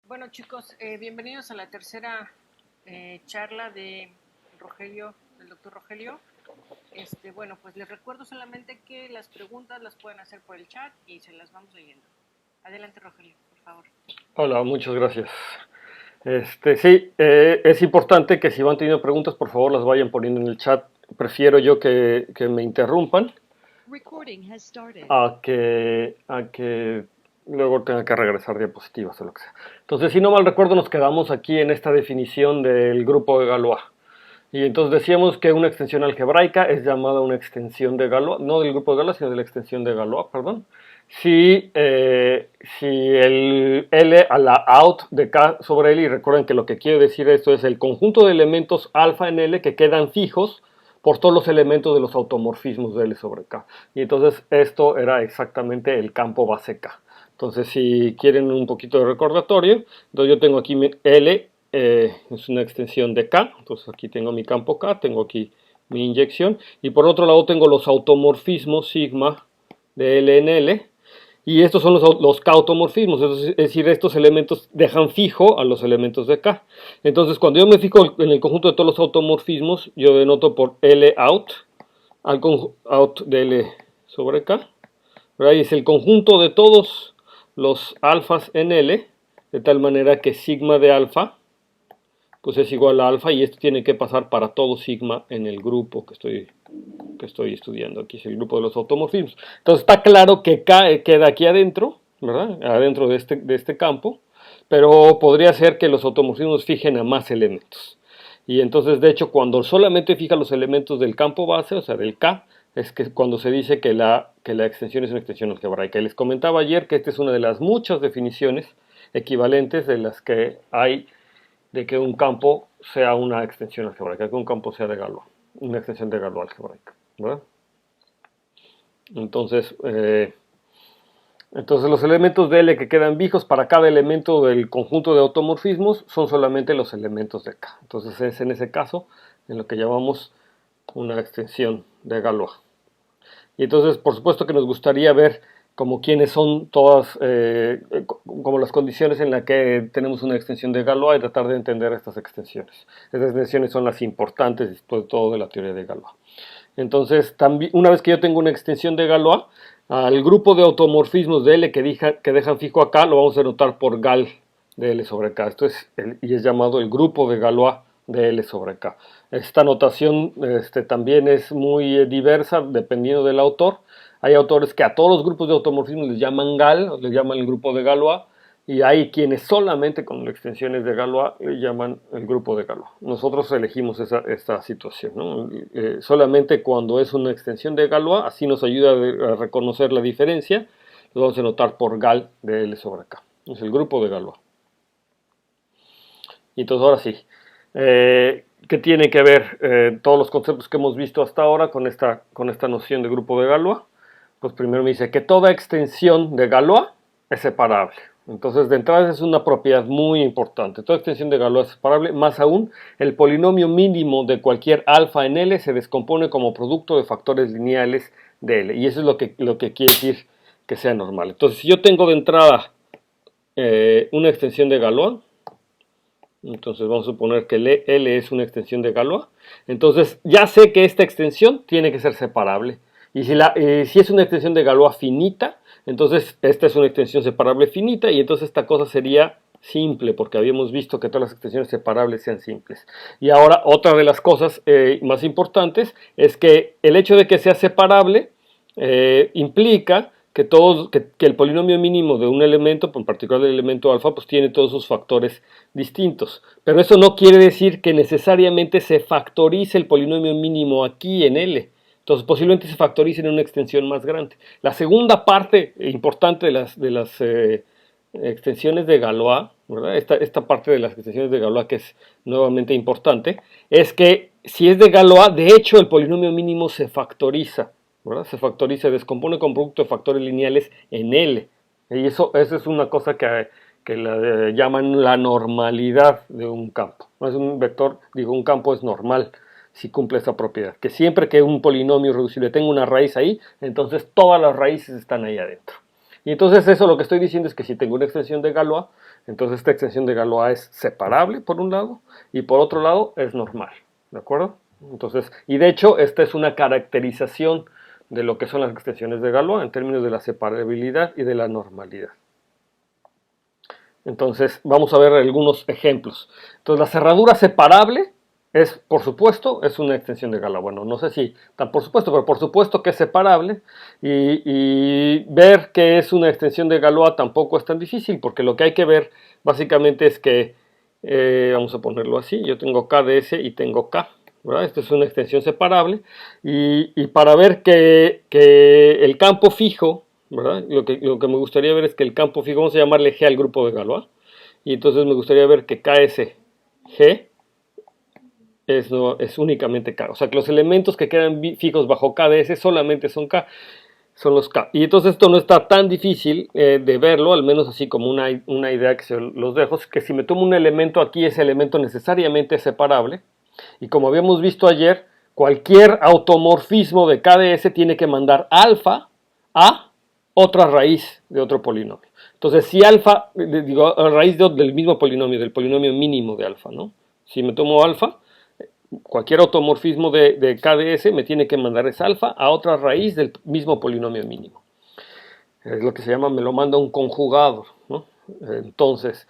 Bueno chicos, bienvenidos a la tercera charla de Rogelio, del doctor Rogelio. Bueno, pues les recuerdo solamente que las preguntas las pueden hacer por el chat y se las vamos leyendo. Adelante Rogelio, por favor. Hola, muchas gracias. Sí, es importante que si van teniendo preguntas, por favor las vayan poniendo en el chat. Prefiero yo que me interrumpan a que luego tenga que regresar diapositivas o lo que sea. Entonces, si no mal recuerdo, nos quedamos aquí en esta definición del grupo de Galois. Y entonces decíamos que una extensión algebraica es llamada una extensión de Galois, no del grupo de Galois, sino de la extensión de Galois, perdón. Si el L a la out de K sobre L, y recuerden que lo que quiere decir esto es el conjunto de elementos alfa en L que quedan fijos por todos los elementos de los automorfismos de L sobre K. Y entonces esto era exactamente el campo base K. Entonces si quieren un poquito de recordatorio, entonces yo tengo aquí mi L, es una extensión de K, entonces aquí tengo mi campo K, tengo aquí mi inyección, y por otro lado tengo los automorfismos sigma de L en L, y estos son los K-automorfismos, es decir, estos elementos dejan fijo a los elementos de K. Entonces, cuando yo me fijo en el conjunto de todos los automorfismos, yo denoto por L out, al out de L sobre K, ¿verdad? Y es el conjunto de todos los alfas en L, de tal manera que sigma de alfa pues es igual a alfa, y esto tiene que pasar para todo sigma en el grupo que estoy estudiando. Aquí es el grupo de los automorfismos. Entonces está claro que K queda aquí adentro, ¿verdad? Adentro de este campo, pero podría ser que los automorfismos fijen a más elementos. Y entonces, de hecho, cuando solamente fija los elementos del campo base, o sea, del K, es que cuando se dice que la extensión es una extensión algebraica. Y les comentaba ayer que esta es una de las muchas definiciones equivalentes de las que hay de que un campo sea una extensión algebraica, que un campo sea de Galois, una extensión de Galois algebraica, ¿verdad? Entonces, los elementos de L que quedan fijos para cada elemento del conjunto de automorfismos son solamente los elementos de K. Entonces es en ese caso en lo que llamamos una extensión de Galois. Y entonces, por supuesto que nos gustaría ver como quiénes son todas, como las condiciones en las que tenemos una extensión de Galois y tratar de entender estas extensiones. Estas extensiones son las importantes después de todo de la teoría de Galois. Entonces, también, una vez que yo tengo una extensión de Galois, al grupo de automorfismos de L que dejan fijo acá, lo vamos a denotar por Gal de L sobre K. Esto es, y es llamado el grupo de Galois de L sobre K. Esta notación también es muy diversa dependiendo del autor. Hay autores que a todos los grupos de automorfismos les llaman Gal, les llaman el grupo de Galois, y hay quienes solamente con extensiones de Galois le llaman el grupo de Galois. Nosotros elegimos esta situación, ¿no? Solamente cuando es una extensión de Galois, así nos ayuda a reconocer la diferencia, lo vamos a notar por Gal de L sobre K. Es el grupo de Galois. Y entonces ahora sí, ¿qué tiene que ver todos los conceptos que hemos visto hasta ahora con esta noción de grupo de Galois? Pues primero me dice que toda extensión de Galois es separable. Entonces, de entrada es una propiedad muy importante. Toda extensión de Galois es separable. Más aún, el polinomio mínimo de cualquier alfa en L se descompone como producto de factores lineales de L. Y eso es lo que quiere decir que sea normal. Entonces, si yo tengo de entrada una extensión de Galois, entonces vamos a suponer que L es una extensión de Galois. Entonces, ya sé que esta extensión tiene que ser separable. Y si es una extensión de Galois finita, entonces esta es una extensión separable finita, y entonces esta cosa sería simple, porque habíamos visto que todas las extensiones separables sean simples. Y ahora, otra de las cosas más importantes es que el hecho de que sea separable implica que el polinomio mínimo de un elemento, en particular el elemento alfa, pues tiene todos sus factores distintos. Pero eso no quiere decir que necesariamente se factorice el polinomio mínimo aquí en L. Entonces posiblemente se factorice en una extensión más grande. La segunda parte importante de las extensiones de Galois, ¿verdad? Esta parte de las extensiones de Galois que es nuevamente importante, es que si es de Galois, de hecho el polinomio mínimo se factoriza, ¿verdad? Se factoriza, descompone con producto de factores lineales en L. Y eso es una cosa que la llaman la normalidad de un campo. No es un vector, digo, un campo es normal si cumple esa propiedad. Que siempre que un polinomio reducible tenga una raíz ahí, entonces todas las raíces están ahí adentro. Y entonces eso lo que estoy diciendo es que si tengo una extensión de Galois, entonces esta extensión de Galois es separable por un lado y por otro lado es normal, ¿de acuerdo? Entonces, y de hecho esta es una caracterización de lo que son las extensiones de Galois en términos de la separabilidad y de la normalidad. Entonces vamos a ver algunos ejemplos. Entonces la cerradura separable es, por supuesto, es una extensión de Galois. Bueno, no sé si tan por supuesto, pero por supuesto que es separable. Y ver que es una extensión de Galois tampoco es tan difícil, porque lo que hay que ver básicamente es que, vamos a ponerlo así, yo tengo K de S y tengo K, ¿verdad? Esta es una extensión separable. Y para ver que el campo fijo, ¿verdad? Lo que me gustaría ver es que el campo fijo, vamos a llamarle G al grupo de Galois. Y entonces me gustaría ver que KSG es únicamente K. O sea, que los elementos que quedan fijos bajo K de S solamente son K, son los K. Y entonces esto no está tan difícil de verlo, al menos así como una idea que se los dejo, es que si me tomo un elemento aquí, ese elemento necesariamente es separable. Y como habíamos visto ayer, cualquier automorfismo de K de S tiene que mandar alfa a otra raíz de otro polinomio. Entonces, si alfa, digo, a raíz del mismo polinomio, del polinomio mínimo de alfa, ¿no? Si me tomo alfa, cualquier automorfismo de K de S me tiene que mandar esa alfa a otra raíz del mismo polinomio mínimo. Es lo que se llama, me lo manda un conjugado, ¿no? Entonces,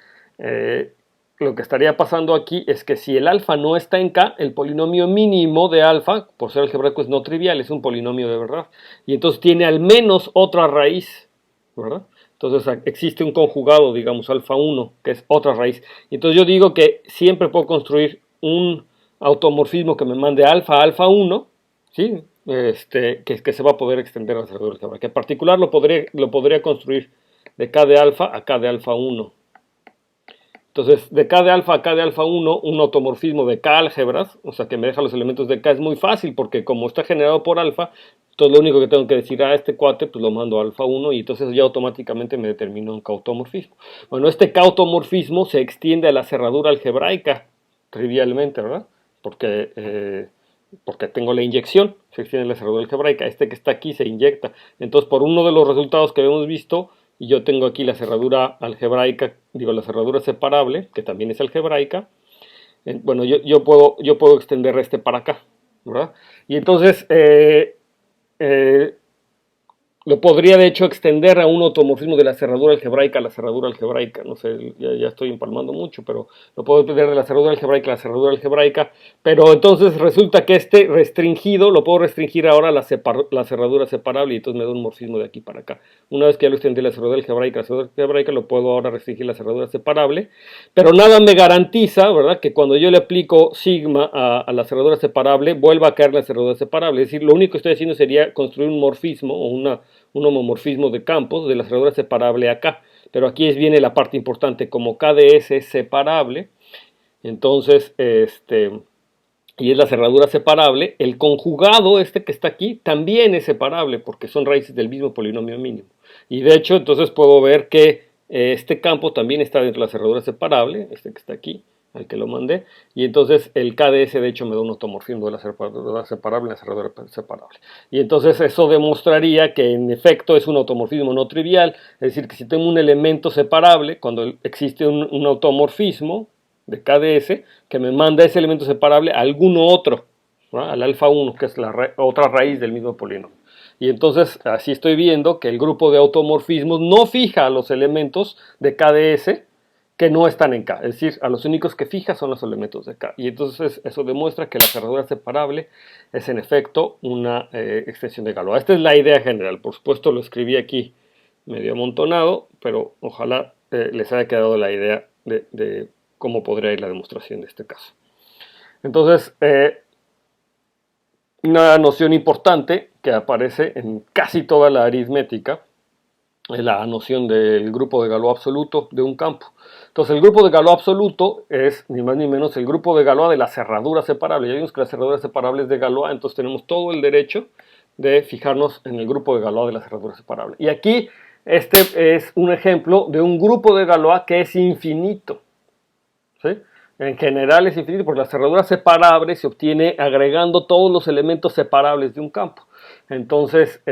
lo que estaría pasando aquí es que si el alfa no está en K, el polinomio mínimo de alfa, por ser algebraico, es no trivial, es un polinomio de verdad. Y entonces tiene al menos otra raíz, ¿verdad? Entonces existe un conjugado, digamos, alfa 1, que es otra raíz. Y entonces yo digo que siempre puedo construir un automorfismo que me mande alfa a alfa 1, ¿sí? Que se va a poder extender a la cerradura algebraica. En particular lo podría construir de K de alfa a K de alfa 1. Entonces, de K de alfa a K de alfa 1, un automorfismo de K álgebras, o sea que me deja los elementos de K, es muy fácil porque como está generado por alfa, entonces lo único que tengo que decir a este cuate, pues lo mando a alfa 1 y entonces ya automáticamente me determino un K-automorfismo. Bueno, este K-automorfismo se extiende a la cerradura algebraica, trivialmente, ¿verdad? Porque tengo la inyección, se extiende a la cerradura algebraica, este que está aquí se inyecta. Entonces, por uno de los resultados que hemos visto, y yo tengo aquí la cerradura algebraica, digo la cerradura separable, que también es algebraica, bueno, yo puedo extender este para acá, ¿verdad? Y entonces lo podría de hecho extender a un automorfismo de la cerradura algebraica a la cerradura algebraica, no sé, ya estoy empalmando mucho, pero lo puedo extender de la cerradura algebraica a la cerradura algebraica, pero entonces resulta que este restringido lo puedo restringir ahora a la cerradura separable y entonces me da un morfismo de aquí para acá. Una vez que ya lo extendí la cerradura algebraica a la cerradura algebraica, lo puedo ahora restringir a la cerradura separable, pero nada me garantiza, ¿verdad?, que cuando yo le aplico sigma a la cerradura separable, vuelva a caer la cerradura separable. Es decir, lo único que estoy haciendo sería construir un morfismo o un homomorfismo de campos de la cerradura separable a K, pero aquí viene la parte importante, como K de S es separable, entonces, y es la cerradura separable, el conjugado que está aquí también es separable, porque son raíces del mismo polinomio mínimo, y de hecho, entonces puedo ver que este campo también está dentro de la cerradura separable, que está aquí, al que lo mandé, y entonces el KDS de hecho me da un automorfismo de la cerradura separable en la cerradura separable. Y entonces eso demostraría que en efecto es un automorfismo no trivial, es decir, que si tengo un elemento separable, cuando existe un automorfismo de KDS, que me manda ese elemento separable a alguno otro, ¿no?, al alfa 1, que es la otra raíz del mismo polinomio. Y entonces así estoy viendo que el grupo de automorfismos no fija a los elementos de KDS que no están en K, es decir, a los únicos que fija son los elementos de K. Y entonces eso demuestra que la cerradura separable es en efecto una extensión de Galois. Esta es la idea general. Por supuesto lo escribí aquí medio amontonado, pero ojalá les haya quedado la idea de cómo podría ir la demostración de este caso. Entonces, una noción importante que aparece en casi toda la aritmética es la noción del grupo de Galois absoluto de un campo. Entonces el grupo de Galois absoluto es ni más ni menos el grupo de Galois de la cerradura separable. Ya vimos que la cerradura separable es de Galois, entonces tenemos todo el derecho de fijarnos en el grupo de Galois de la cerradura separable. Y aquí este es un ejemplo de un grupo de Galois que es infinito, ¿sí? En general es infinito porque la cerradura separable se obtiene agregando todos los elementos separables de un campo. Entonces,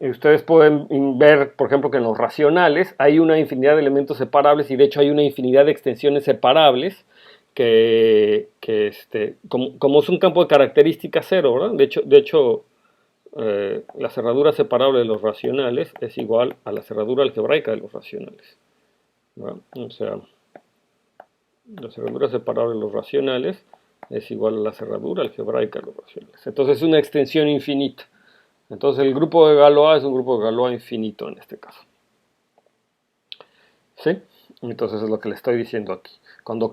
ustedes pueden ver, por ejemplo, que en los racionales hay una infinidad de elementos separables y de hecho hay una infinidad de extensiones separables como es un campo de característica cero, ¿verdad? De hecho la cerradura separable de los racionales es igual a la cerradura algebraica de los racionales, ¿verdad? O sea, la cerradura separable de los racionales es igual a la cerradura algebraica de los racionales. Entonces es una extensión infinita. Entonces el grupo de Galois es un grupo de Galois infinito en este caso. ¿Sí? Entonces es lo que le estoy diciendo aquí. Cuando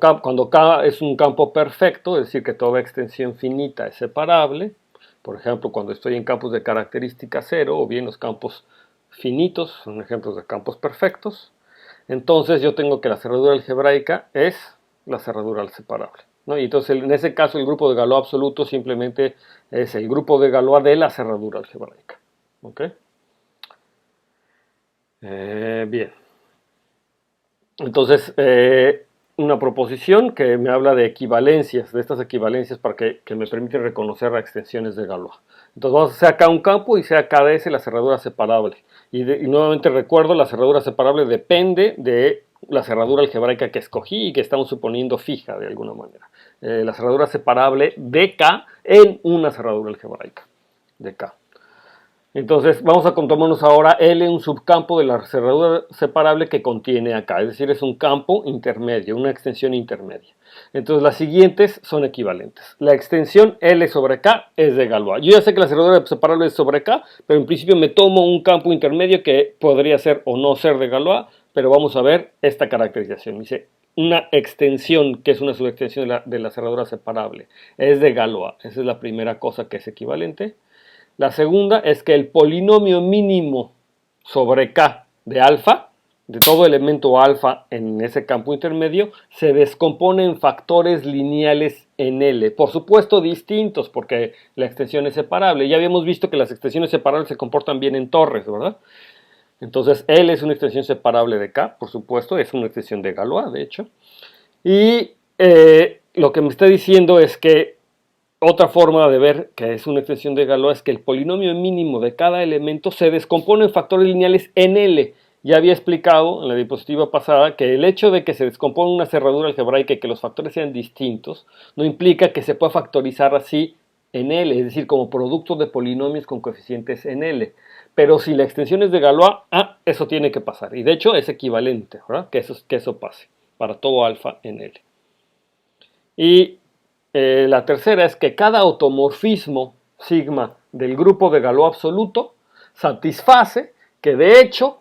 K es un campo perfecto, es decir, que toda extensión finita es separable, por ejemplo, cuando estoy en campos de característica cero, o bien los campos finitos, son ejemplos de campos perfectos, entonces yo tengo que la cerradura algebraica es la cerradura separable, ¿no? Y entonces en ese caso el grupo de Galois absoluto simplemente es el grupo de Galois de la cerradura algebraica. ¿Ok? Bien. Entonces, una proposición que me habla de equivalencias, de estas equivalencias para que me permiten reconocer las extensiones de Galois. Entonces vamos a hacer acá un campo y sea KDS la cerradura separable. Y nuevamente recuerdo, la cerradura separable depende de la cerradura algebraica que escogí y que estamos suponiendo fija de alguna manera. La cerradura separable de K en una cerradura algebraica de K. Entonces vamos a tomarnos ahora L, un subcampo de la cerradura separable que contiene acá, es decir, es un campo intermedio, una extensión intermedia. Entonces las siguientes son equivalentes. La extensión L sobre K es de Galois. Yo ya sé que la cerradura separable es sobre K, pero en principio me tomo un campo intermedio que podría ser o no ser de Galois, pero vamos a ver esta caracterización. Dice, una extensión que es una subextensión de la cerradura separable es de Galois. Esa es la primera cosa que es equivalente. La segunda es que el polinomio mínimo sobre K de alfa, de todo elemento alfa en ese campo intermedio, se descompone en factores lineales en L. Por supuesto distintos, porque la extensión es separable. Ya habíamos visto que las extensiones separables se comportan bien en torres, ¿verdad? Entonces L es una extensión separable de K, por supuesto, es una extensión de Galois, de hecho. Y lo que me está diciendo es que otra forma de ver que es una extensión de Galois es que el polinomio mínimo de cada elemento se descompone en factores lineales en L. Ya había explicado en la diapositiva pasada que el hecho de que se descompone una cerradura algebraica y que los factores sean distintos no implica que se pueda factorizar así en L, es decir, como producto de polinomios con coeficientes en L. Pero si la extensión es de Galois, eso tiene que pasar. Y de hecho es equivalente, ¿verdad? Que eso pase para todo alfa en L. Y la tercera es que cada automorfismo sigma del grupo de Galois absoluto satisface que de hecho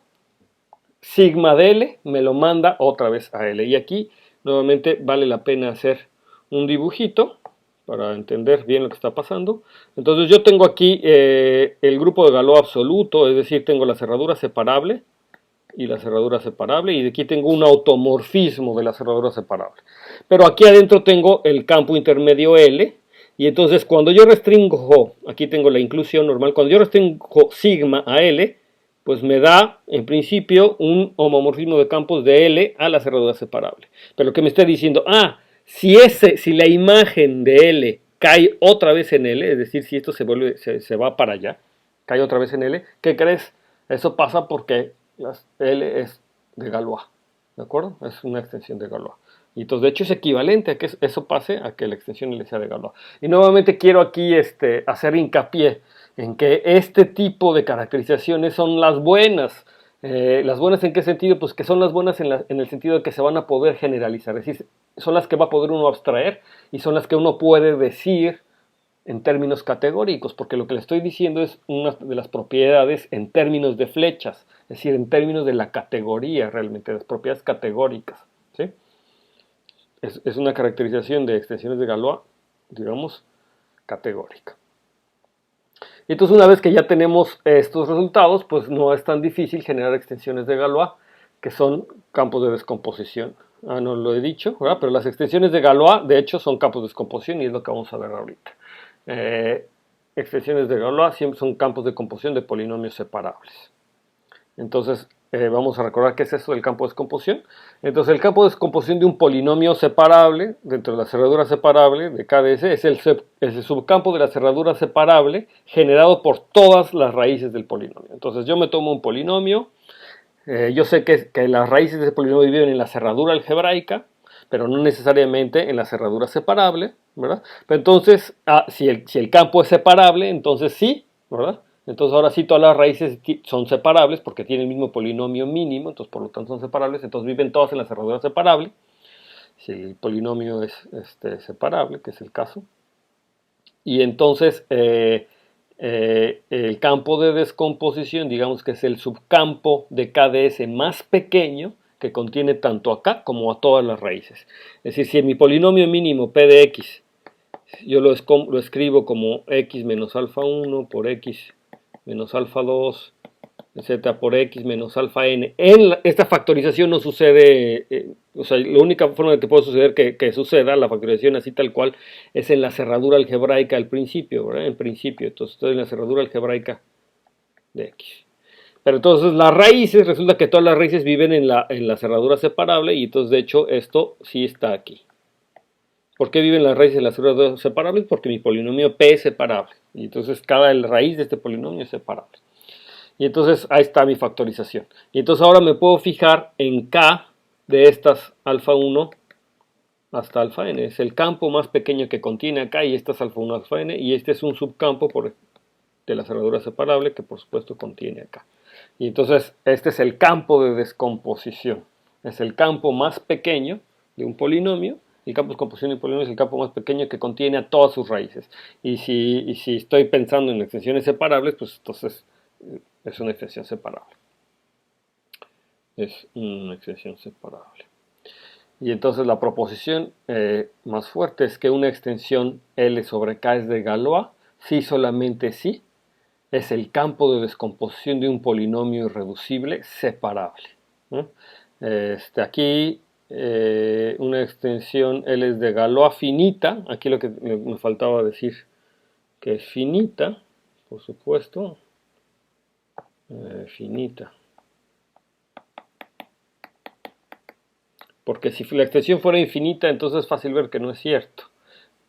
sigma de L me lo manda otra vez a L. Y aquí nuevamente vale la pena hacer un dibujito para entender bien lo que está pasando. Entonces yo tengo aquí el grupo de Galois absoluto, es decir, tengo la cerradura separable y la cerradura separable, y de aquí tengo un automorfismo de la cerradura separable. Pero aquí adentro tengo el campo intermedio L, y entonces cuando yo restringo, aquí tengo la inclusión normal, cuando yo restringo sigma a L, pues me da en principio un homomorfismo de campos de L a la cerradura separable. Pero lo que me está diciendo, si la imagen de L cae otra vez en L, es decir, si esto se va para allá, cae otra vez en L, ¿qué crees? Eso pasa porque L es de Galois, ¿de acuerdo? Es una extensión de Galois. Y entonces, de hecho, es equivalente a que eso pase a que la extensión L sea de Galois. Y nuevamente quiero aquí hacer hincapié en que este tipo de caracterizaciones son las buenas. ¿Las buenas en qué sentido? Pues que son las buenas en el sentido de que se van a poder generalizar. Es decir, son las que va a poder uno abstraer y son las que uno puede decir en términos categóricos, porque lo que le estoy diciendo es una de las propiedades en términos de flechas, es decir, en términos de la categoría realmente, las propiedades categóricas. ¿Sí? Es una caracterización de extensiones de Galois, digamos, categórica. Entonces, una vez que ya tenemos estos resultados, pues no es tan difícil generar extensiones de Galois, que son campos de descomposición. No lo he dicho, ¿verdad? Pero las extensiones de Galois, de hecho, son campos de descomposición y es lo que vamos a ver ahorita. Extensiones de Galois siempre son campos de composición de polinomios separables. Entonces, vamos a recordar qué es eso del campo de descomposición. Entonces el campo de descomposición de un polinomio separable, dentro de la cerradura separable de KdS, es el subcampo de la cerradura separable generado por todas las raíces del polinomio. Entonces yo me tomo un polinomio, yo sé que las raíces de ese polinomio viven en la cerradura algebraica, pero no necesariamente en la cerradura separable, ¿verdad? Pero entonces, si el campo es separable, entonces sí, ¿verdad? Entonces ahora sí todas las raíces son separables porque tienen el mismo polinomio mínimo, entonces por lo tanto son separables, entonces viven todas en la cerradura separable, si el polinomio es separable, que es el caso. Y entonces el campo de descomposición, digamos que es el subcampo de KdS más pequeño, que contiene tanto acá como a todas las raíces. Es decir, si en mi polinomio mínimo p de x, yo lo escribo como x menos alfa 1 por x menos alfa 2, etcétera, por x menos alfa n. Esta factorización no sucede, o sea, la única forma que te puede suceder que suceda la factorización así tal cual es en la cerradura algebraica al principio, ¿verdad? En principio, entonces estoy en la cerradura algebraica de x. Pero entonces las raíces, resulta que todas las raíces viven en la cerradura separable y entonces de hecho esto sí está aquí. ¿Por qué viven las raíces en la cerradura separable? Porque mi polinomio p es separable. Y entonces cada raíz de este polinomio es separable. Y entonces ahí está mi factorización. Y entonces ahora me puedo fijar en k de estas alfa 1 hasta alfa n. Es el campo más pequeño que contiene acá y esta es alfa 1 alfa n. Y este es un subcampo de la cerradura separable que por supuesto contiene acá. Y entonces este es el campo de descomposición. Es el campo más pequeño de un polinomio. El campo de descomposición de un polinomio es el campo más pequeño que contiene a todas sus raíces. Y si estoy pensando en extensiones separables, pues entonces es una extensión separable. Es una extensión separable. Y entonces la proposición más fuerte es que una extensión L sobre K es de Galois si solamente si es el campo de descomposición de un polinomio irreducible separable. Aquí una extensión L es de Galois finita. Aquí lo que me faltaba decir que es finita, por supuesto. Finita. Porque si la extensión fuera infinita, entonces es fácil ver que no es cierto.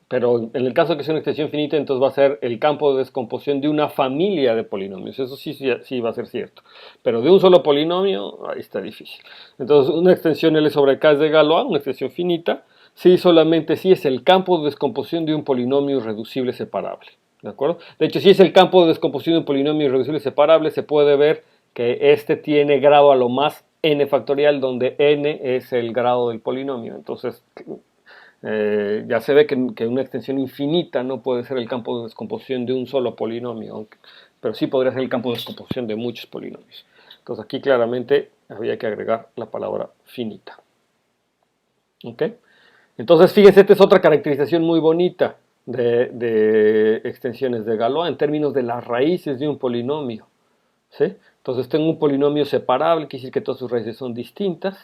Pero en el caso de que sea una extensión finita, entonces va a ser el campo de descomposición de una familia de polinomios. Eso sí va a ser cierto. Pero de un solo polinomio, ahí está difícil. Entonces una extensión L sobre K es de Galois, una extensión finita, si solamente si es el campo de descomposición de un polinomio irreducible separable. ¿De acuerdo? De hecho, si es el campo de descomposición de un polinomio irreducible separable, se puede ver que este tiene grado a lo más n factorial, donde n es el grado del polinomio. Entonces, ya se ve que una extensión infinita no puede ser el campo de descomposición de un solo polinomio, pero sí podría ser el campo de descomposición de muchos polinomios. Entonces, aquí claramente había que agregar la palabra finita. ¿Ok? Entonces, fíjense, esta es otra caracterización muy bonita de extensiones de Galois en términos de las raíces de un polinomio. ¿Sí? Entonces tengo un polinomio separable, quiere decir que todas sus raíces son distintas,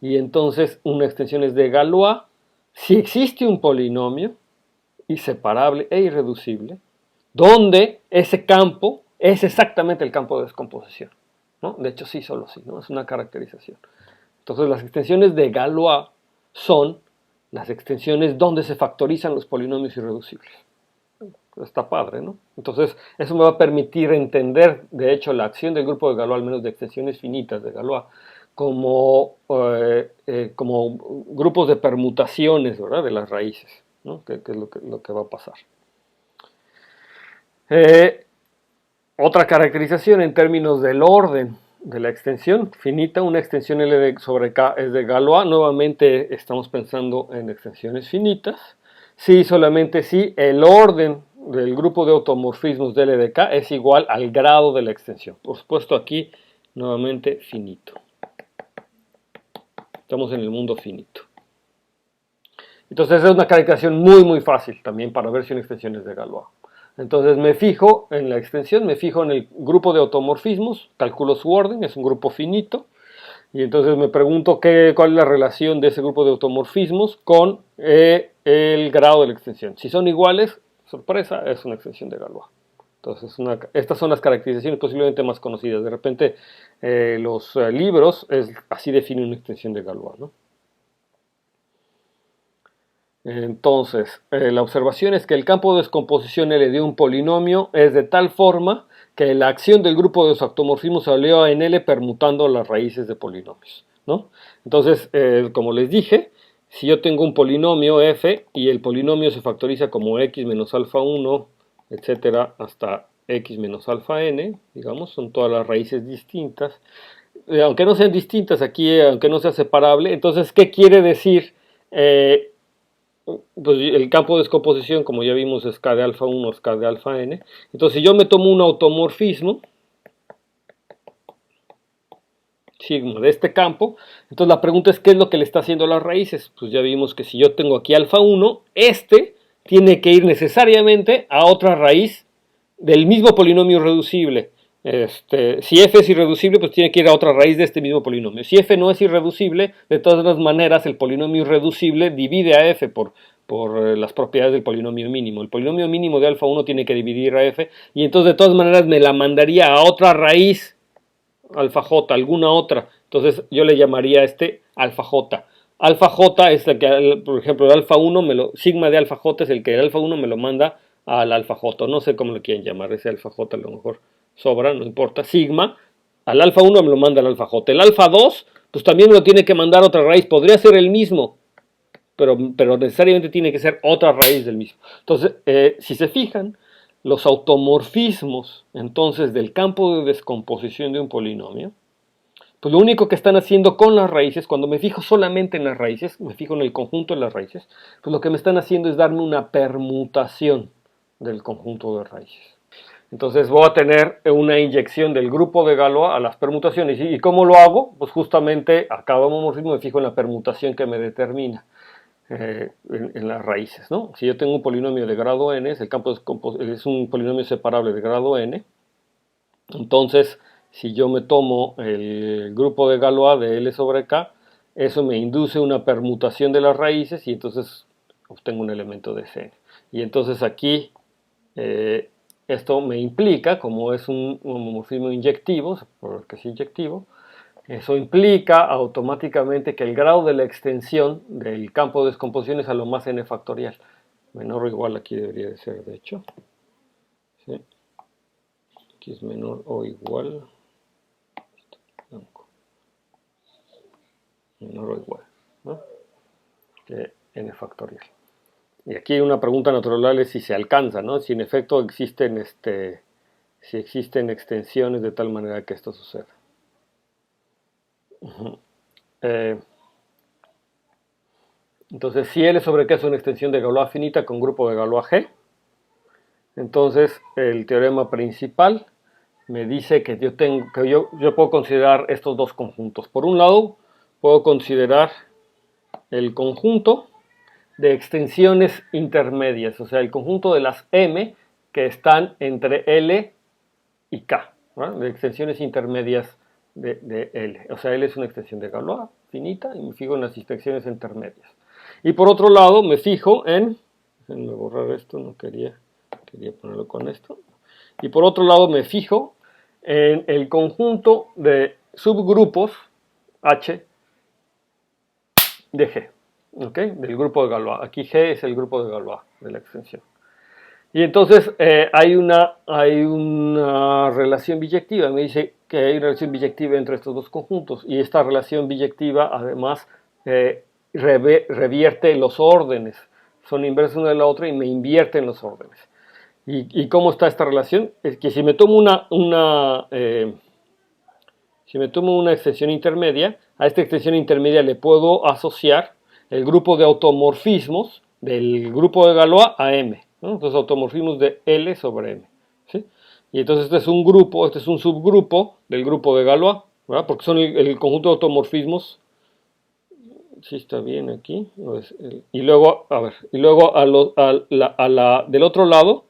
y entonces una extensión es de Galois si existe un polinomio separable e irreducible, donde ese campo es exactamente el campo de descomposición, ¿no? De hecho sí, solo sí, ¿no? Es una caracterización. Entonces las extensiones de Galois son las extensiones donde se factorizan los polinomios irreducibles. Está padre, ¿no? Entonces, eso me va a permitir entender, de hecho, la acción del grupo de Galois, al menos de extensiones finitas de Galois, como grupos de permutaciones, ¿verdad?, de las raíces, ¿no? Que es lo que va a pasar. Otra caracterización en términos del orden de la extensión finita, una extensión L sobre K es de Galois. Nuevamente estamos pensando en extensiones finitas. Si solamente si el orden del grupo de automorfismos de L de K es igual al grado de la extensión. Por supuesto aquí nuevamente finito. Estamos en el mundo finito. Entonces es una caracterización muy fácil también para ver si una extensión es de Galois. Entonces me fijo en la extensión, me fijo en el grupo de automorfismos, calculo su orden, es un grupo finito, y entonces me pregunto cuál es la relación de ese grupo de automorfismos con el grado de la extensión. Si son iguales, sorpresa, es una extensión de Galois. Entonces, estas son las caracterizaciones posiblemente más conocidas. De repente, los libros así definen una extensión de Galois, ¿no? Entonces, la observación es que el campo de descomposición L de un polinomio es de tal forma que la acción del grupo de los automorfismos se eleva en L permutando las raíces de polinomios, ¿no? Entonces, como les dije, si yo tengo un polinomio f y el polinomio se factoriza como x menos alfa 1, etcétera, hasta x menos alfa n, digamos, son todas las raíces distintas, aunque no sean distintas aquí, aunque no sea separable, entonces, ¿qué quiere decir? Pues el campo de descomposición, como ya vimos, es k de alfa 1 es k de alfa n. Entonces, si yo me tomo un automorfismo, sigma de este campo, entonces la pregunta es, ¿qué es lo que le está haciendo a las raíces? Pues ya vimos que si yo tengo aquí alfa 1, este tiene que ir necesariamente a otra raíz del mismo polinomio irreducible. Si f es irreducible, pues tiene que ir a otra raíz de este mismo polinomio. Si f no es irreducible, de todas las maneras el polinomio irreducible divide a f por las propiedades del polinomio mínimo. El polinomio mínimo de alfa 1 tiene que dividir a f, y entonces de todas maneras me la mandaría a otra raíz, alfa j, alguna otra. Entonces yo le llamaría alfa j. Alfa j es el que, por ejemplo, el alfa 1, sigma de alfa j es el que el alfa 1 me lo manda al alfa j. No sé cómo le quieren llamar, ese alfa j a lo mejor sobra, no importa. Sigma, al alfa 1 me lo manda al alfa j. El alfa 2, pues también me lo tiene que mandar otra raíz. Podría ser el mismo, pero necesariamente tiene que ser otra raíz del mismo. Entonces, si se fijan, los automorfismos, entonces, del campo de descomposición de un polinomio, pues lo único que están haciendo con las raíces, cuando me fijo solamente en las raíces, me fijo en el conjunto de las raíces, pues lo que me están haciendo es darme una permutación del conjunto de raíces. Entonces voy a tener una inyección del grupo de Galois a las permutaciones. ¿Y cómo lo hago? Pues justamente a cada homomorfismo me fijo en la permutación que me determina en las raíces, ¿no? Si yo tengo un polinomio de grado n, el campo es un polinomio separable de grado n, entonces si yo me tomo el grupo de Galois de L sobre K, eso me induce una permutación de las raíces y entonces obtengo un elemento de Cn. Y entonces aquí esto me implica, como es un homomorfismo inyectivo, porque es inyectivo, eso implica automáticamente que el grado de la extensión del campo de descomposición es a lo más n factorial. Menor o igual aquí debería de ser, de hecho. ¿Sí? Aquí es menor o igual. Menor o igual, ¿no? Que n factorial. Y aquí una pregunta natural es si se alcanza, ¿no? Si en efecto existen extensiones de tal manera que esto suceda. Entonces, si L sobre K es una extensión de Galois finita con grupo de Galois G, entonces el teorema principal me dice que yo puedo considerar estos dos conjuntos. Por un lado, puedo considerar el conjunto de extensiones intermedias, o sea, el conjunto de las M que están entre L y K, ¿no? De extensiones intermedias de L. O sea, L es una extensión de Galois finita y me fijo en las extensiones intermedias. Y por otro lado, me fijo déjenme borrar esto, no quería ponerlo con esto. Y por otro lado, me fijo en el conjunto de subgrupos H de G, ¿okay? Del grupo de Galois. Aquí G es el grupo de Galois de la extensión. Y entonces hay una relación biyectiva. Me dice que hay una relación biyectiva entre estos dos conjuntos. Y esta relación biyectiva además revierte los órdenes. Son inversas una de la otra y me invierten los órdenes. ¿Y cómo está esta relación? Es que si me tomo una extensión intermedia, a esta extensión intermedia le puedo asociar el grupo de automorfismos del grupo de Galois a M, ¿no? Entonces automorfismos de L sobre M, ¿sí? Y entonces este es un subgrupo del grupo de Galois, ¿verdad? Porque son el conjunto de automorfismos. ¿Sí está bien aquí? Y luego del otro lado,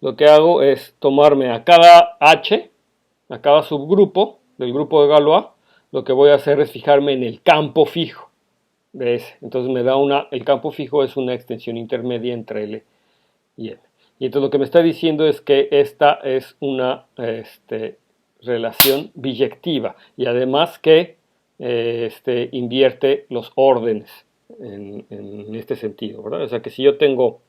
lo que hago es tomarme a cada H, a cada subgrupo del grupo de Galois, lo que voy a hacer es fijarme en el campo fijo de ese. Entonces me da el campo fijo es una extensión intermedia entre L y M. Y entonces lo que me está diciendo es que esta es una relación biyectiva y además que invierte los órdenes en este sentido, ¿verdad? O sea que si yo tengo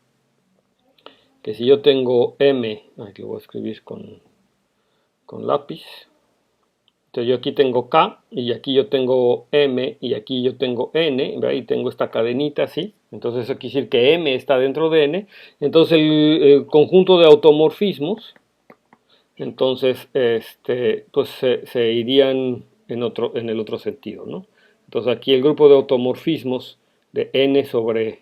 M, aquí lo voy a escribir con lápiz. Entonces yo aquí tengo K y aquí yo tengo M y aquí yo tengo N, ¿verdad? Y tengo esta cadenita así. Entonces eso quiere decir que M está dentro de N. Entonces el conjunto de automorfismos, entonces pues se irían en el otro sentido, ¿no? Entonces aquí el grupo de automorfismos de N sobre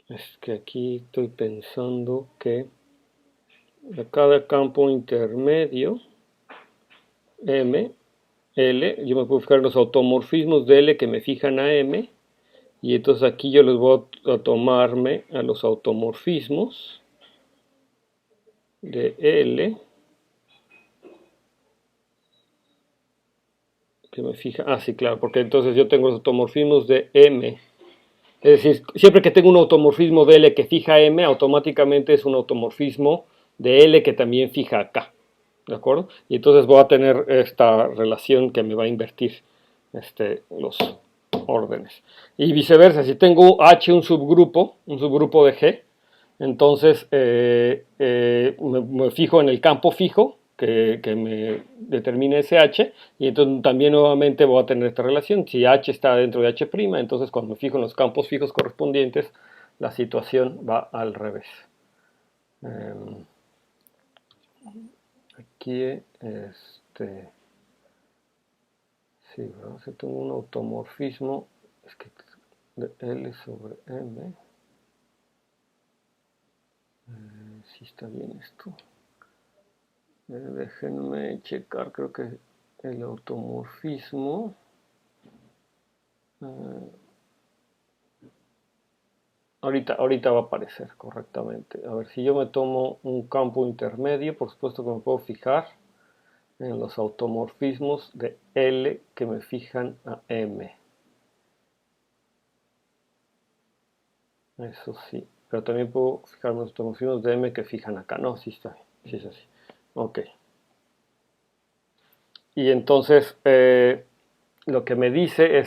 es que aquí estoy pensando que de cada campo intermedio M, L, yo me puedo fijar en los automorfismos de L que me fijan a M, y entonces aquí yo les voy a tomarme a los automorfismos de L que me fija, sí, claro, porque entonces yo tengo los automorfismos de M. Es decir, siempre que tengo un automorfismo de L que fija M, automáticamente es un automorfismo de L que también fija acá, ¿de acuerdo? Y entonces voy a tener esta relación que me va a invertir los órdenes. Y viceversa, si tengo H un subgrupo de G, entonces me fijo en el campo fijo que me determine ese H, y entonces también nuevamente voy a tener esta relación. Si H está dentro de H', entonces cuando me fijo en los campos fijos correspondientes, la situación va al revés. Aquí sí, ¿verdad? Si tengo un automorfismo, es que de L sobre M, si está bien esto. Déjenme checar, creo que el automorfismo ahorita va a aparecer correctamente. A ver, si yo me tomo un campo intermedio, por supuesto que me puedo fijar en los automorfismos de L que me fijan a M. Eso sí, pero también puedo fijarme en los automorfismos de M que fijan acá. No, sí está bien, sí es así. Ok. Y entonces lo que me dice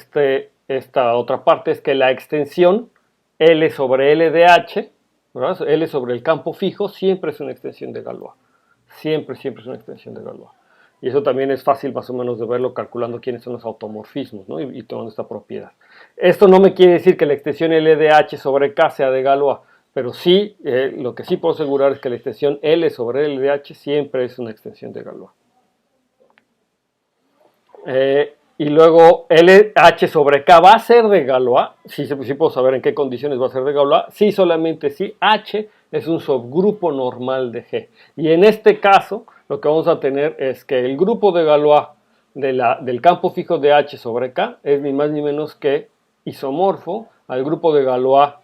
esta otra parte es que la extensión L sobre L de H, ¿verdad? L sobre el campo fijo, siempre es una extensión de Galois. Siempre es una extensión de Galois. Y eso también es fácil más o menos de verlo calculando quiénes son los automorfismos, ¿no? y tomando esta propiedad. Esto no me quiere decir que la extensión L de H sobre K sea de Galois, pero sí, lo que sí puedo asegurar es que la extensión L sobre L de H siempre es una extensión de Galois. Y luego LH sobre K va a ser de Galois. Sí puedo saber en qué condiciones va a ser de Galois. Sí, solamente si H es un subgrupo normal de G. Y en este caso, lo que vamos a tener es que el grupo de Galois del campo fijo de H sobre K es ni más ni menos que isomorfo al grupo de Galois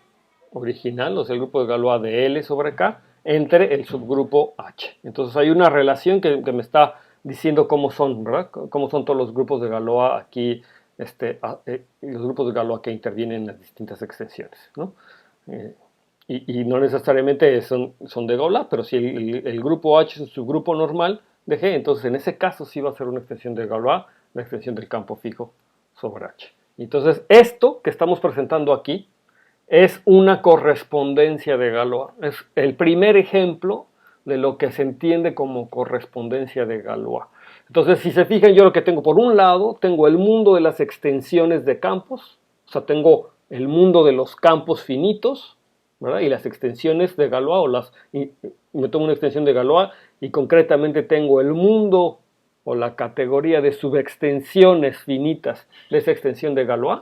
original, o sea, el grupo de Galois de L sobre K, entre el subgrupo H. Entonces hay una relación que me está diciendo cómo son, ¿verdad? Cómo son todos los grupos de Galois aquí, los grupos de Galois que intervienen en las distintas extensiones, ¿no? Y no necesariamente son de Galois, pero si el grupo H es un subgrupo normal de G, entonces en ese caso sí va a ser una extensión de Galois, la extensión del campo fijo sobre H. Entonces esto que estamos presentando aquí es una correspondencia de Galois. Es el primer ejemplo de lo que se entiende como correspondencia de Galois. Entonces, si se fijan, yo lo que tengo por un lado, tengo el mundo de las extensiones de campos, o sea, tengo el mundo de los campos finitos, ¿verdad? Y las extensiones de Galois, me tomo una extensión de Galois, y concretamente tengo el mundo o la categoría de subextensiones finitas de esa extensión de Galois,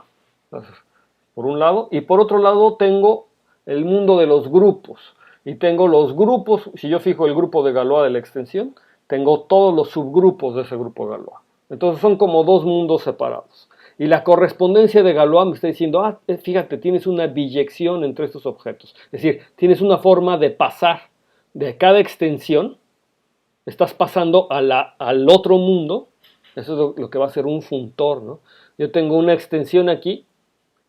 por un lado, y por otro lado tengo el mundo de los grupos. Y tengo los grupos, si yo fijo el grupo de Galois de la extensión, tengo todos los subgrupos de ese grupo de Galois. Entonces son como dos mundos separados. Y la correspondencia de Galois me está diciendo, fíjate, tienes una biyección entre estos objetos. Es decir, tienes una forma de pasar de cada extensión, estás pasando al otro mundo. Eso es lo que va a ser un funtor, ¿no? Yo tengo una extensión aquí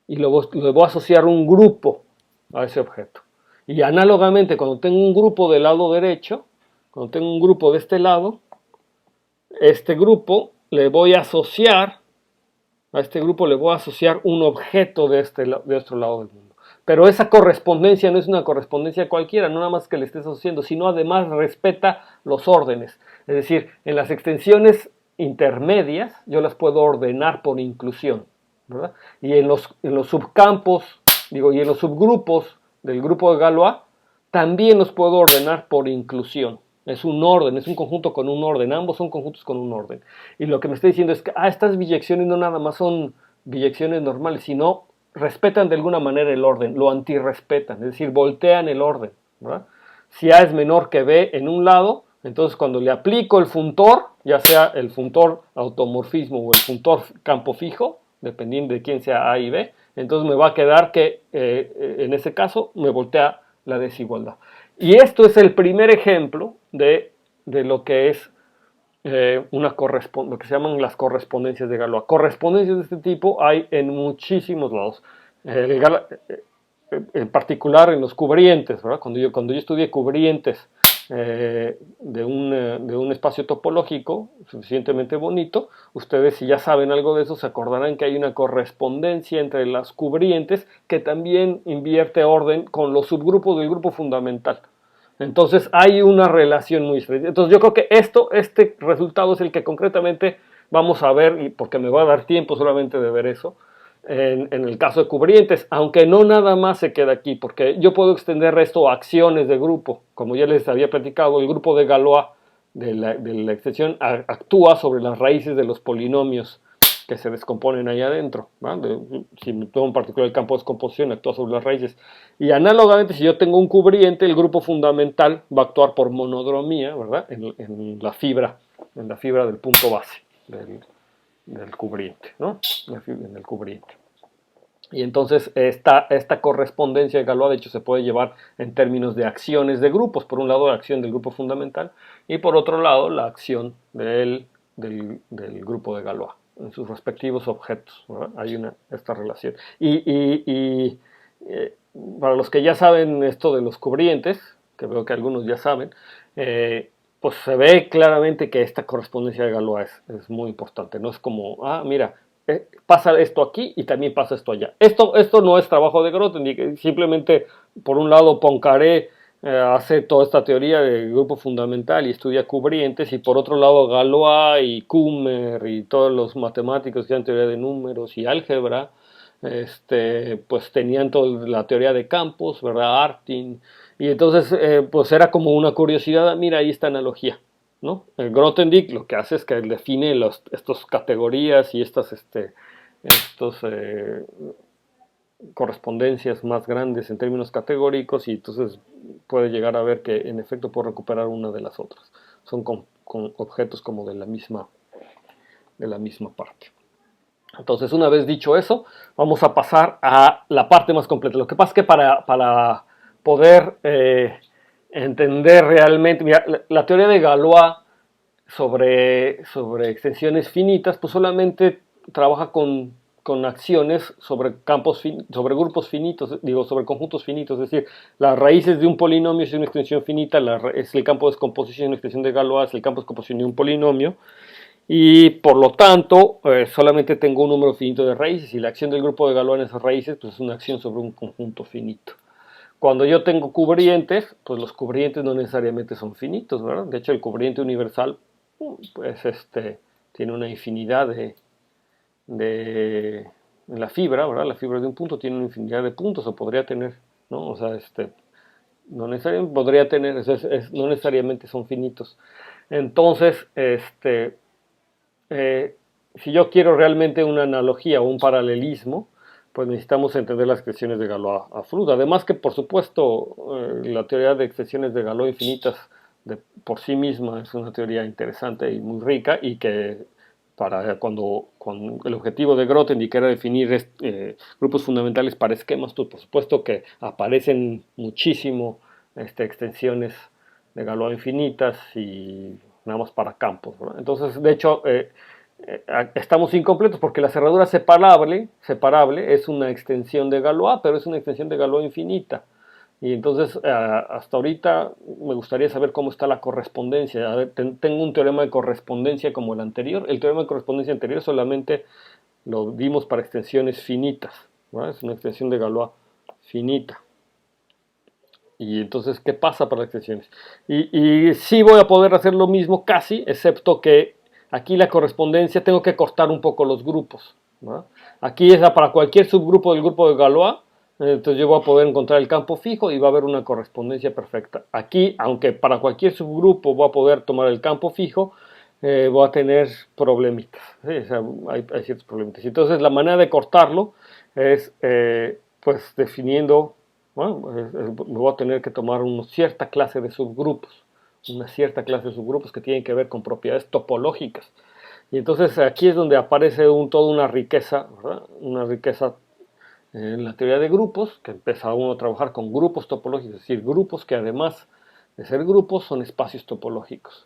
y le voy a asociar un grupo a ese objeto. Y análogamente, cuando tengo un grupo del lado derecho, cuando tengo un grupo de este lado, este grupo le voy a asociar, a este grupo le voy a asociar un objeto de otro lado del mundo. Pero esa correspondencia no es una correspondencia cualquiera, no nada más que le estés asociando, sino además respeta los órdenes. Es decir, en las extensiones intermedias yo las puedo ordenar por inclusión, ¿verdad? Y en los subcampos, y en los subgrupos del grupo de Galois, también los puedo ordenar por inclusión. Es un orden, es un conjunto con un orden, ambos son conjuntos con un orden. Y lo que me está diciendo es que estas biyecciones no nada más son biyecciones normales, sino respetan de alguna manera el orden, lo antirrespetan, es decir, voltean el orden, ¿verdad? Si A es menor que B en un lado, entonces cuando le aplico el funtor, ya sea el funtor automorfismo o el funtor campo fijo, dependiendo de quién sea A y B, entonces me va a quedar que en ese caso me voltea la desigualdad. Y esto es el primer ejemplo de lo que es lo que se llaman las correspondencias de Galois. Correspondencias de este tipo hay en muchísimos lados. En particular en los cubrientes, ¿verdad? Cuando yo estudié cubrientes de un espacio topológico suficientemente bonito, ustedes, si ya saben algo de eso, se acordarán que hay una correspondencia entre las cubrientes que también invierte orden con los subgrupos del grupo fundamental. Entonces hay una relación muy estrecha. Entonces yo creo que este resultado es el que concretamente vamos a ver, y porque me va a dar tiempo solamente de ver eso, en el caso de cubrientes, aunque no nada más se queda aquí, porque yo puedo extender esto a acciones de grupo. Como ya les había platicado, el grupo de Galois de la extensión actúa sobre las raíces de los polinomios que se descomponen ahí adentro, ¿vale? Si me tomo en particular el campo de descomposición, actúa sobre las raíces. Y análogamente, si yo tengo un cubriente, el grupo fundamental va a actuar por monodromía, ¿verdad? En la fibra del punto base del cubriente, ¿no? En el cubriente. Y entonces esta correspondencia de Galois, de hecho, se puede llevar en términos de acciones de grupos. Por un lado, la acción del grupo fundamental y por otro lado, la acción del grupo de Galois en sus respectivos objetos, ¿verdad? Hay esta relación. Para los que ya saben esto de los cubrientes, que veo que algunos ya saben, pues se ve claramente que esta correspondencia de Galois es muy importante. No es como, mira, pasa esto aquí y también pasa esto allá. Esto no es trabajo de Grothendieck, simplemente por un lado Poincaré hace toda esta teoría del grupo fundamental y estudia cubrientes, y por otro lado Galois y Kummer y todos los matemáticos que hacían teoría de números y álgebra, pues tenían toda la teoría de campos, ¿verdad? Artin, y entonces pues era como una curiosidad, mira ahí esta analogía, ¿no? El Grothendieck lo que hace es que él define estas categorías y estos correspondencias más grandes en términos categóricos, y entonces puede llegar a ver que en efecto puede recuperar una de las otras. Son con objetos como de la misma parte. Entonces, una vez dicho eso, vamos a pasar a la parte más completa. Lo que pasa es que para poder entender realmente, mira, la teoría de Galois sobre extensiones finitas, pues solamente trabaja con acciones sobre sobre grupos finitos, sobre conjuntos finitos, es decir, las raíces de un polinomio es una extensión finita, es el campo de descomposición, una extensión de Galois, es el campo de descomposición de un polinomio, y por lo tanto solamente tengo un número finito de raíces, y la acción del grupo de Galois en esas raíces pues es una acción sobre un conjunto finito. Cuando yo tengo cubrientes, pues los cubrientes no necesariamente son finitos, ¿verdad? De hecho, el cubriente universal pues tiene una infinidad de la fibra, ¿verdad? La fibra de un punto tiene una infinidad de puntos, o podría tener, ¿no? O sea, no necesariamente podría tener, no necesariamente son finitos. Entonces, si yo quiero realmente una analogía o un paralelismo, pues necesitamos entender las extensiones de Galois a Flood. Además que, por supuesto, la teoría de extensiones de Galois infinitas por sí misma es una teoría interesante y muy rica, y que cuando el objetivo de Grothendieck era definir grupos fundamentales para esquemas, pues por supuesto que aparecen muchísimo extensiones de Galois infinitas y nada más para campos, ¿verdad? Entonces, de hecho, estamos incompletos porque la cerradura separable es una extensión de Galois, pero es una extensión de Galois infinita. Y entonces, hasta ahorita me gustaría saber cómo está la correspondencia. A ver, tengo un teorema de correspondencia como el anterior. El teorema de correspondencia anterior solamente lo vimos para extensiones finitas, ¿no? Es una extensión de Galois finita. Y entonces, ¿qué pasa para las extensiones? Y sí voy a poder hacer lo mismo casi, excepto que aquí la correspondencia tengo que cortar un poco los grupos, ¿no? Aquí es para cualquier subgrupo del grupo de Galois. Entonces yo voy a poder encontrar el campo fijo y va a haber una correspondencia perfecta. Aquí, aunque para cualquier subgrupo voy a poder tomar el campo fijo, voy a tener problemitas, ¿sí? O sea, hay ciertos problemitas. Entonces la manera de cortarlo es pues definiendo, bueno, me voy a tener que tomar una cierta clase de subgrupos, que tienen que ver con propiedades topológicas. Y entonces aquí es donde aparece toda una riqueza, ¿verdad? Una riqueza en la teoría de grupos, que empieza uno a trabajar con grupos topológicos, es decir, grupos que además de ser grupos son espacios topológicos.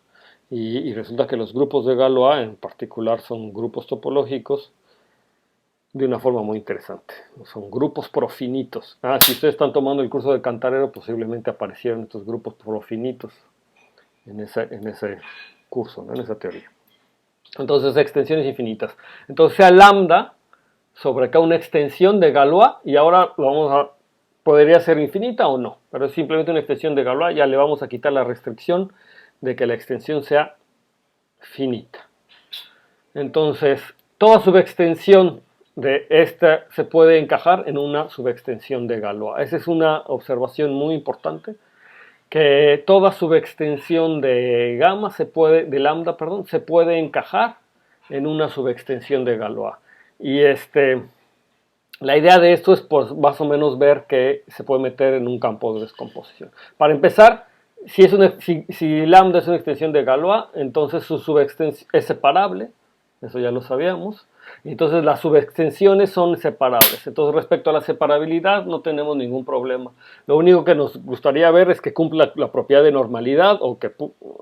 Y resulta que los grupos de Galois en particular son grupos topológicos de una forma muy interesante. Son grupos profinitos. Si ustedes están tomando el curso de Cantarero, posiblemente aparecieron estos grupos profinitos en ese curso, ¿no? En esa teoría. Entonces, extensiones infinitas. Entonces, sea lambda sobre acá una extensión de Galois, y ahora podría ser infinita o no, pero es simplemente una extensión de Galois. Ya le vamos a quitar la restricción de que la extensión sea finita. Entonces, toda subextensión de esta se puede encajar en una subextensión de Galois. Esa es una observación muy importante, que toda subextensión de lambda, se puede encajar en una subextensión de Galois. Y la idea de esto es pues, más o menos ver que se puede meter en un campo de descomposición. Para empezar, si lambda es una extensión de Galois, entonces su subextensión es separable, eso ya lo sabíamos. Entonces las subextensiones son separables. Entonces respecto a la separabilidad no tenemos ningún problema. Lo único que nos gustaría ver es que cumpla la propiedad de normalidad o que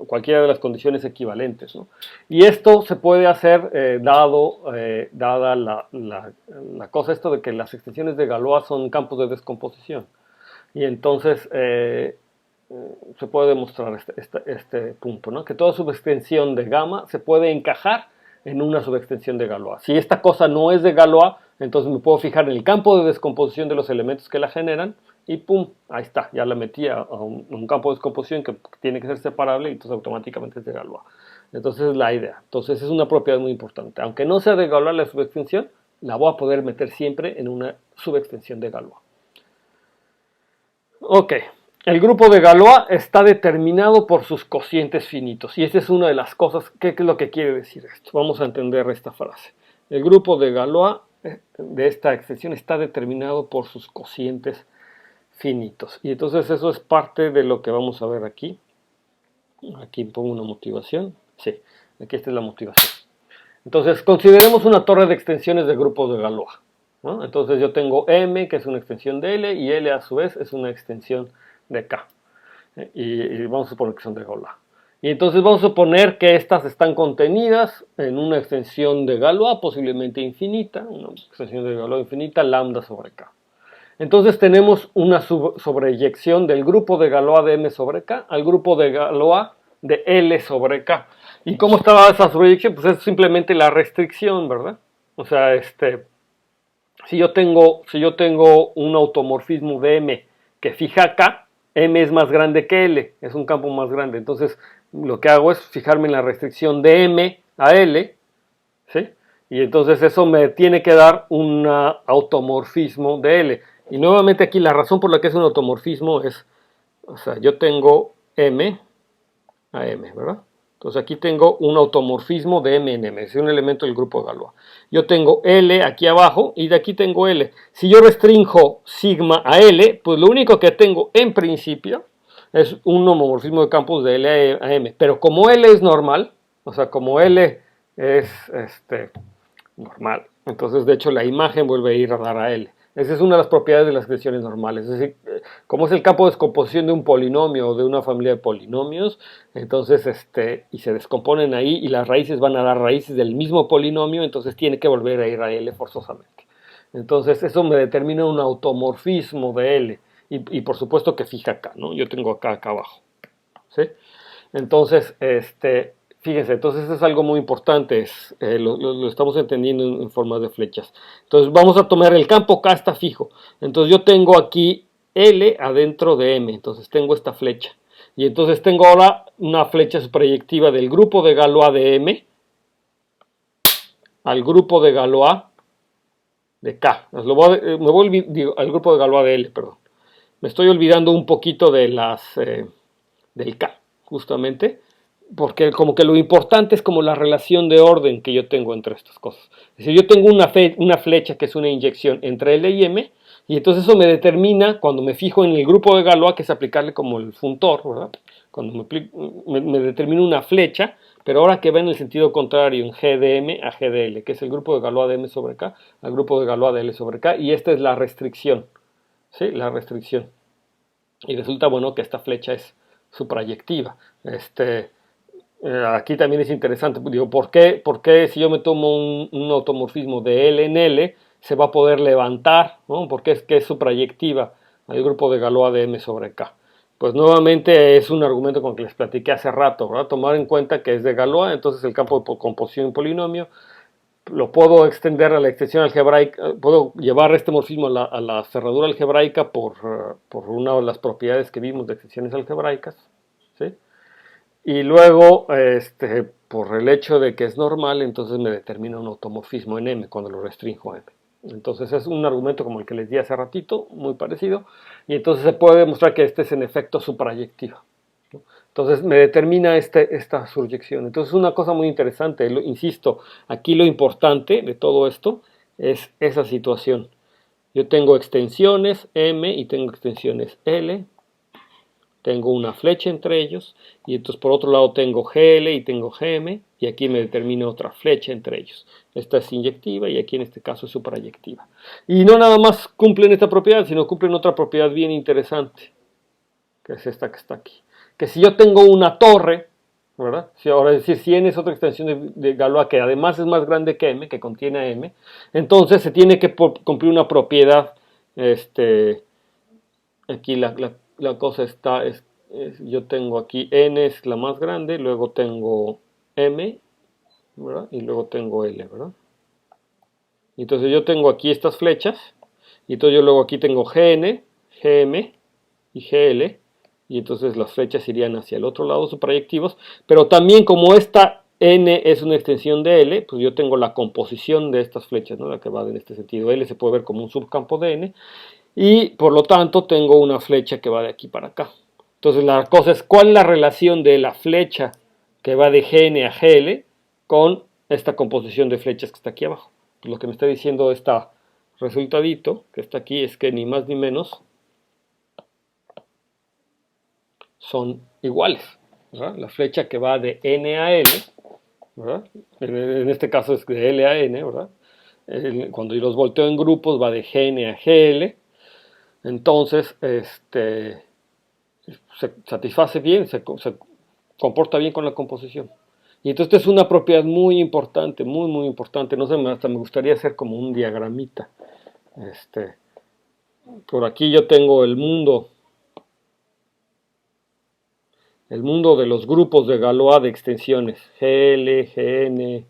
cualquiera de las condiciones equivalentes, ¿no? Y esto se puede hacer dada la cosa esto de que las extensiones de Galois son campos de descomposición. Y entonces se puede demostrar este punto, ¿no? Que toda subextensión de gamma se puede encajar en una subextensión de Galois. Si esta cosa no es de Galois, entonces me puedo fijar en el campo de descomposición de los elementos que la generan y ¡pum! Ahí está, ya la metí a un campo de descomposición que tiene que ser separable y entonces automáticamente es de Galois. Entonces es la idea. Entonces es una propiedad muy importante. Aunque no sea de Galois la subextensión, la voy a poder meter siempre en una subextensión de Galois. Ok. El grupo de Galois está determinado por sus cocientes finitos. Y esta es una de las cosas. ¿Qué es lo que quiere decir esto? Vamos a entender esta frase. El grupo de Galois de esta extensión está determinado por sus cocientes finitos. Y entonces eso es parte de lo que vamos a ver aquí. Aquí pongo una motivación. Sí, aquí está la motivación. Entonces consideremos una torre de extensiones de grupos de Galois, ¿no? Entonces yo tengo M, que es una extensión de L, y L a su vez es una extensión de K, y vamos a suponer que son de Galois. Y entonces vamos a suponer que estas están contenidas en una extensión de Galois posiblemente infinita, una extensión de Galois infinita, lambda sobre K. Entonces tenemos una sobreyección del grupo de Galois de M sobre K al grupo de Galois de L sobre K. ¿Y cómo estaba esa sobreyección? Pues es simplemente la restricción, ¿verdad? O sea, si yo tengo un automorfismo de M que fija K, M es más grande que L, es un campo más grande. Entonces, lo que hago es fijarme en la restricción de M a L, ¿sí? Y entonces eso me tiene que dar un automorfismo de L. Y nuevamente aquí la razón por la que es un automorfismo es, o sea, yo tengo M a M, ¿verdad? Entonces aquí tengo un automorfismo de M en M, es un elemento del grupo de Galois. Yo tengo L aquí abajo y de aquí tengo L. Si yo restringo sigma a L, pues lo único que tengo en principio es un homomorfismo de campos de L a M. Pero como L es normal, o sea, como L es normal, entonces de hecho la imagen vuelve a ir a dar a L. Esa es una de las propiedades de las extensiones normales. Es decir, como es el campo de descomposición de un polinomio o de una familia de polinomios, entonces, y se descomponen ahí y las raíces van a dar raíces del mismo polinomio, entonces tiene que volver a ir a L forzosamente. Entonces, eso me determina un automorfismo de L, y por supuesto que fija acá, ¿no? Yo tengo acá abajo, ¿sí? Entonces, fíjense, entonces eso es algo muy importante, lo estamos entendiendo en forma de flechas. Entonces vamos a tomar el campo K está fijo. Entonces yo tengo aquí L adentro de M, entonces tengo esta flecha. Y entonces tengo ahora una flecha proyectiva del grupo de Galois de M al grupo de Galois de K. Al grupo de Galois de L, perdón. Me estoy olvidando un poquito de del K, justamente, porque como que lo importante es como la relación de orden que yo tengo entre estas cosas. Es decir, yo tengo una flecha que es una inyección entre L y M, y entonces eso me determina, cuando me fijo en el grupo de Galois, que es aplicarle como el funtor, ¿verdad? Cuando me determina una flecha, pero ahora que va en el sentido contrario, en G de M a G de L, que es el grupo de Galois de M sobre K al grupo de Galois de L sobre K, y esta es la restricción, ¿sí? La restricción. Y resulta, bueno, que esta flecha es suprayectiva. Aquí también es interesante, digo, ¿por qué si yo me tomo un automorfismo de L en L se va a poder levantar, ¿no? Porque es suprayectiva al grupo de Galois de M sobre K. Pues nuevamente es un argumento con el que les platiqué hace rato, ¿verdad? Tomar en cuenta que es de Galois, entonces el campo de composición en polinomio lo puedo extender a la extensión algebraica, puedo llevar este morfismo a la cerradura algebraica por una de las propiedades que vimos de extensiones algebraicas, ¿sí? Y luego, por el hecho de que es normal, entonces me determina un automorfismo en M cuando lo restringo a M. Entonces es un argumento como el que les di hace ratito, muy parecido, y entonces se puede demostrar que este es en efecto suprayectiva, ¿no? Entonces me determina esta surjección. Entonces es una cosa muy interesante, insisto, aquí lo importante de todo esto es esa situación. Yo tengo extensiones M y tengo extensiones L, tengo una flecha entre ellos, y entonces por otro lado tengo GL y tengo GM, y aquí me determina otra flecha entre ellos. Esta es inyectiva y aquí en este caso es suprayectiva. Y no nada más cumplen esta propiedad, sino cumplen otra propiedad bien interesante, que es esta que está aquí. Que si yo tengo una torre, ¿verdad? Ahora es decir, si n es otra extensión de Galois que además es más grande que m, que contiene a m, entonces se tiene que cumplir una propiedad, aquí la cosa está, yo tengo aquí n es la más grande, luego tengo m, ¿verdad? Y luego tengo l, ¿verdad? Entonces yo tengo aquí estas flechas, y entonces yo luego aquí tengo gn, gm y gl, y entonces las flechas irían hacia el otro lado suprayectivos, pero también como esta n es una extensión de L, pues yo tengo la composición de estas flechas, ¿no? La que va en este sentido. L se puede ver como un subcampo de n, y por lo tanto tengo una flecha que va de aquí para acá. Entonces la cosa es, ¿cuál es la relación de la flecha que va de Gn a Gl con esta composición de flechas que está aquí abajo? Pues lo que me está diciendo este resultadito que está aquí es que ni más ni menos son iguales, ¿verdad? La flecha que va de N a L, ¿verdad? En este caso es de L a N, ¿verdad? Cuando yo los volteo en grupos va de Gn a Gl, entonces se satisface bien, se comporta bien con la composición. Y entonces es una propiedad muy importante, muy muy importante. No sé, hasta me gustaría hacer como un diagramita. Por aquí yo tengo el mundo de los grupos de Galois de extensiones GL, GN,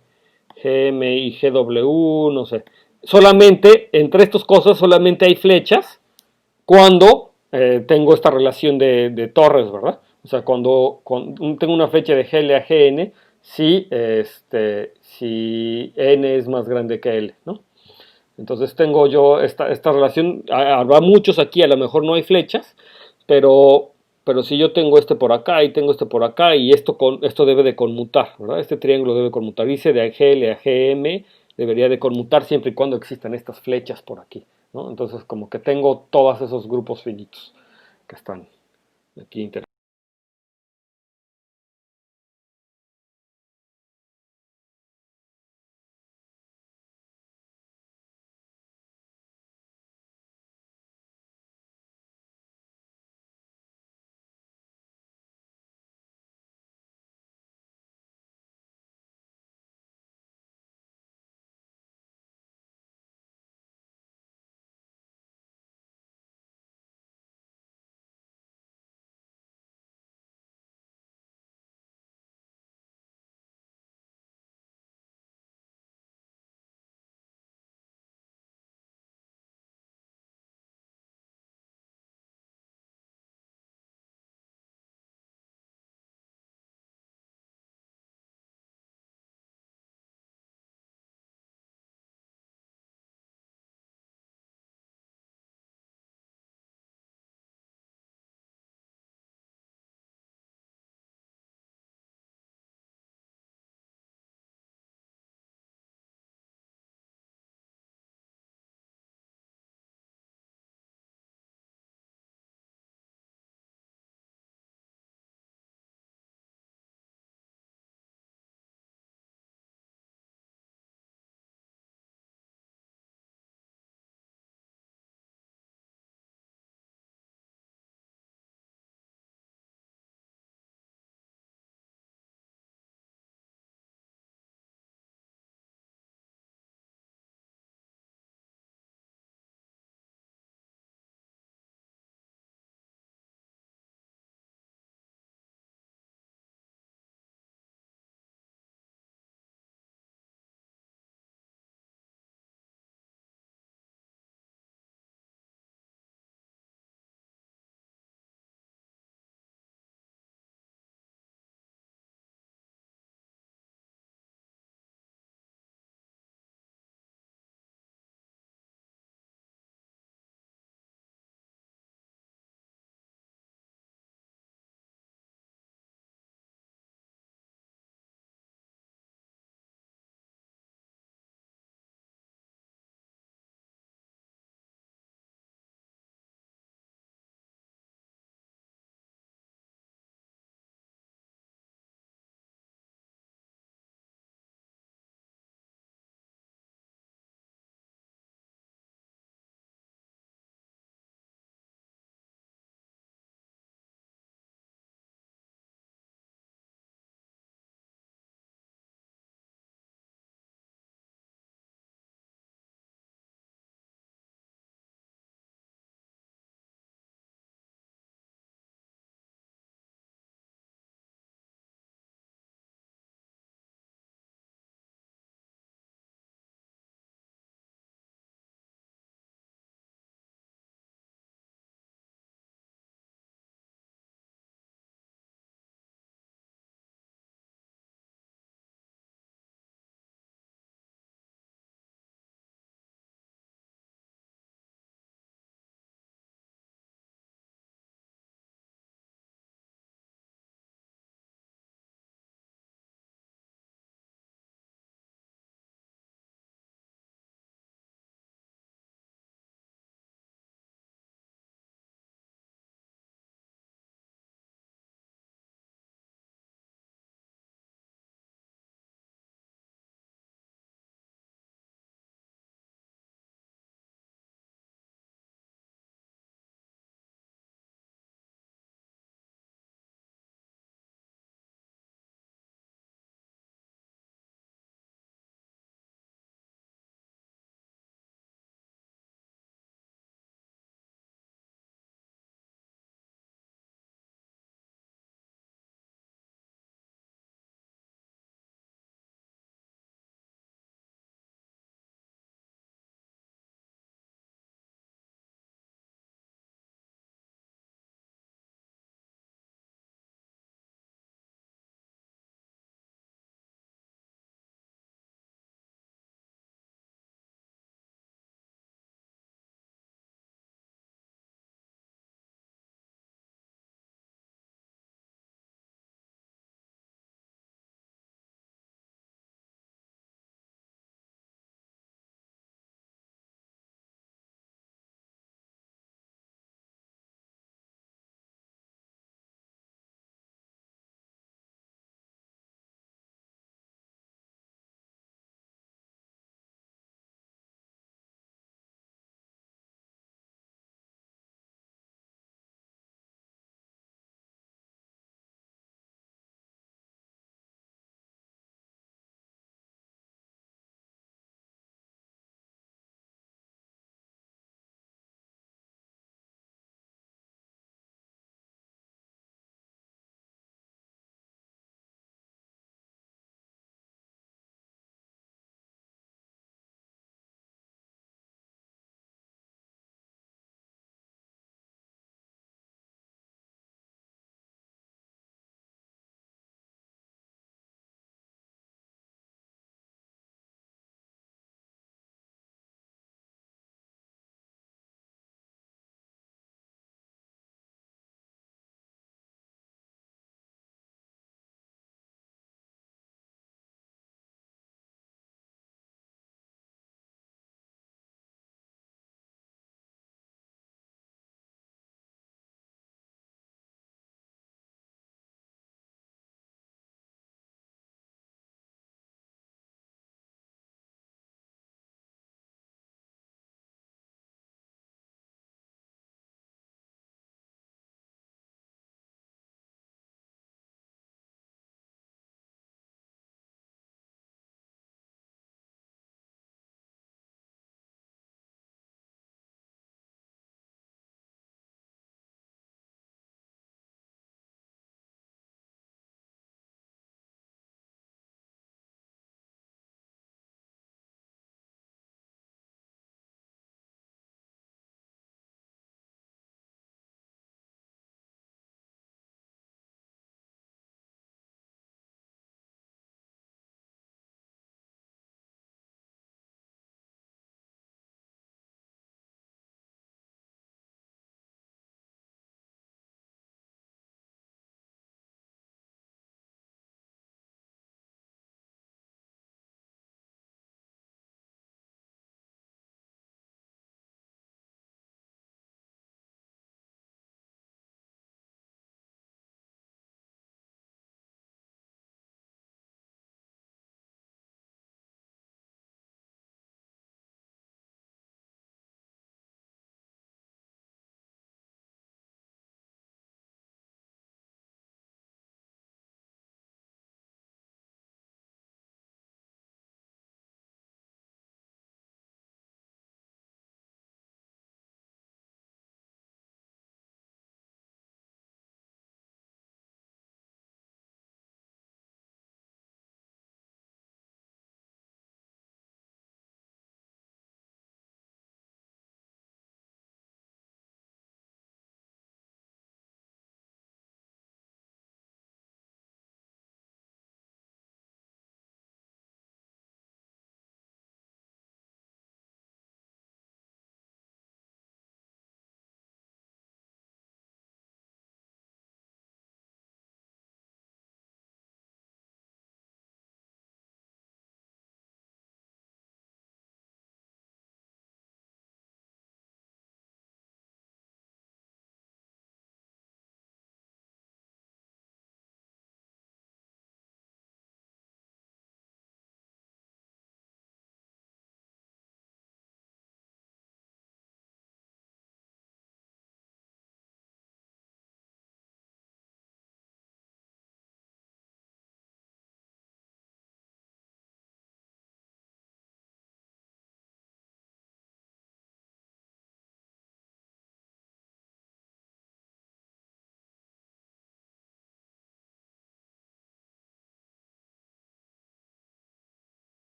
GM y GW, no sé. Solamente, entre estas cosas, solamente hay flechas cuando tengo esta relación de torres, ¿verdad? O sea, cuando tengo una flecha de GL a GN, si N es más grande que L, ¿no? Entonces tengo yo esta relación, habrá muchos aquí, a lo mejor no hay flechas, pero si yo tengo este por acá y tengo este por acá, y esto debe de conmutar, ¿verdad? Este triángulo debe conmutar, dice de GL a GM, debería de conmutar siempre y cuando existan estas flechas por aquí, ¿no? Entonces como que tengo todos esos grupos finitos que están aquí interesantes.